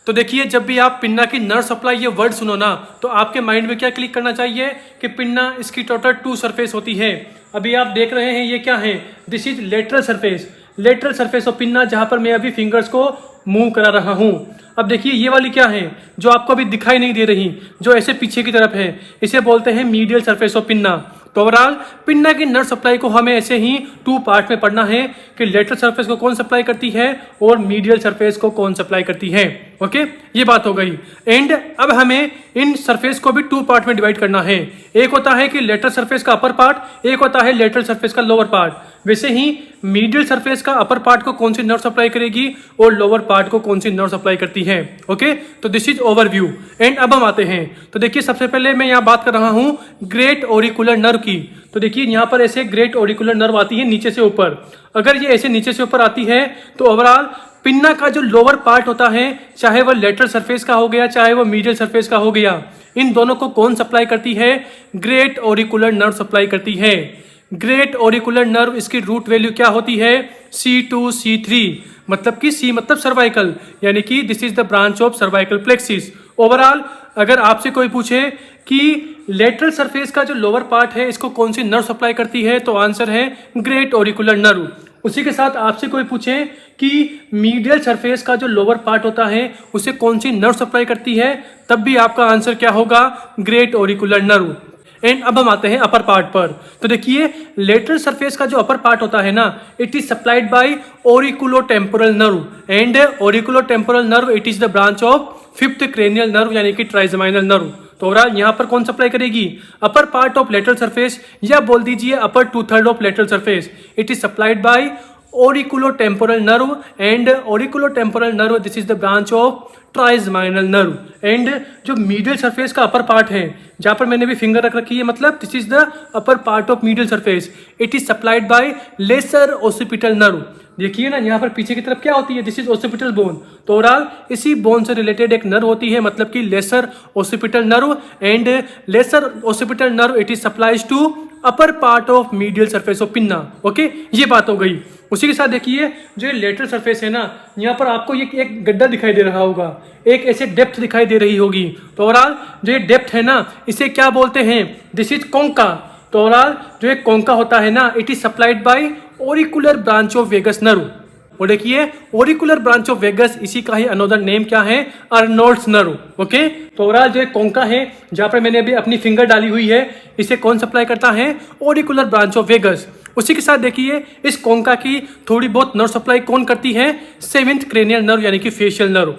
तो देखिए, जब भी आप पिन्ना की नर्व सप्लाई ये वर्ड सुनो ना, तो आपके माइंड में क्या क्लिक करना चाहिए कि पिन्ना इसकी टोटल 2 सरफेस होती है। अभी आप देख रहे हैं ये क्या है, this is lateral surface, lateral surface of pinna, जहां पर मैं अभी फिंगर्स को मूव करा रहा हूं। अब देखिए ये वाली क्या है जो आपको अभी दिखाई नहीं दे रही, जो ऐसे पीछे की तरफ है, इसे बोलते हैं मीडियल सरफेस ऑफ पिन्ना। तो ओवरऑल पिन्ना की नर्व सप्लाई को हमें ऐसे ही 2 पार्ट में पढ़ना है कि लेटरल सरफेस को कौन सप्लाई करती है और मीडियल सरफेस को कौन सप्लाई करती है। ओके, ये बात हो गई। एंड अब हमें इन सरफेस को भी 2 पार्ट में डिवाइड करना है। एक होता है कि लेटरल सरफेस का अपर पार्ट, एक होता है लेटरल सरफेस का लोअर पार्ट। वैसे ही मीडियल सरफेस का अपर पार्ट को कौन सी नर्व सप्लाई करेगी और लोअर पार्ट को कौन सी नर्व सप्लाई करती है। ओके, तो दिस इज ओवरव्यू। एंड अब हम आते हैं, तो देखिए सबसे पहले मैं यहाँ बात कर रहा हूँ ग्रेट ऑरिकुलर नर्व की। तो देखिए यहाँ पर ऐसे ग्रेट ऑरिकुलर नर्व आती है नीचे से ऊपर। अगर ये ऐसे नीचे से ऊपर आती है तो ओवरऑल पिन्ना का जो लोअर पार्ट होता है, चाहे वह लेटरल सरफेस का हो गया चाहे वह मीडियल सरफेस का हो गया, इन दोनों को कौन सप्लाई करती है? ग्रेट ऑरिकुलर नर्व सप्लाई करती है। ग्रेट ऑरिकुलर नर्व, इसकी रूट वैल्यू क्या होती है? C2 C3, मतलब कि C मतलब सर्वाइकल, यानी कि this is the branch of cervical plexus. Overall अगर आपसे कोई पूछे कि लेटरल सरफेस का जो लोअर पार्ट है इसको कौन सी नर्व सप्लाई करती है, तो आंसर है ग्रेट ऑरिकुलर नर्व। उसी के साथ आपसे कोई पूछे कि मीडियल सरफेस का जो लोअर पार्ट होता है उसे कौन सी नर्व सप्लाई करती है, तब भी आपका आंसर क्या होगा? Great auricular nerve. एंड अब हम आते हैं अपर पार्ट पर। तो देखिए लेटरल सरफेस का जो अपर पार्ट होता है ना, it is supplied by auriculotemporal nerve. And auriculotemporal nerve it is the branch of 5th cranial nerve, यानी कि ट्राइजेमाइनल नर्व। तो ओवरऑल यहाँ पर कौन सप्लाई करेगी? Upper part of lateral surface, या बोल दीजिए upper 2/3 of lateral surface. It is supplied by auriculotemporal nerve. And auriculotemporal nerve this is the branch of trigeminal nerve. And जो मीडियल सरफेस का अपर पार्ट है, जहां पर मैंने भी फिंगर रख रखी है, मतलब this is the upper part of medial surface, it is supplied by lesser occipital nerve. देखिए ना यहाँ पर पीछे की तरफ क्या होती है? This is occipital bone. तो ओवरऑल इसी बोन से रिलेटेड एक नर्व होती है, मतलब कि lesser occipital nerve. And lesser occipital nerve it is supplies to upper part of medial surface of pinna. Okay, ये बात हो गई। उसी के साथ देखिए जो लेटरल सरफेस है ना, यहाँ पर आपको ये एक गड्ढा दिखाई दे रहा होगा, एक ऐसे डेप्थ दिखाई दे रही होगी। तो ओवरऑल जो ये डेप्थ है ना, इसे क्या बोलते हैं? This is concha. तो ओवरऑल जो एक कोंका होता है ना, it is supplied by auricular branch of vagus nerve. और देखिए ऑरिकुलर ब्रांच ऑफ वेगस, इसी का ही अनदर नेम क्या है? अर्नोल्ड्स नर्व। ओके, तो ओवरऑल जो एक कोंका है जहां पर मैंने अभी अपनी फिंगर डाली हुई है, इसे कौन सप्लाई करता है? Auricular branch of vagus. उसी के साथ देखिए इस कोंका की थोड़ी बहुत नर्व सप्लाई कौन करती है? 7th क्रेनियल नर्व, यानी कि फेशियल नर्व।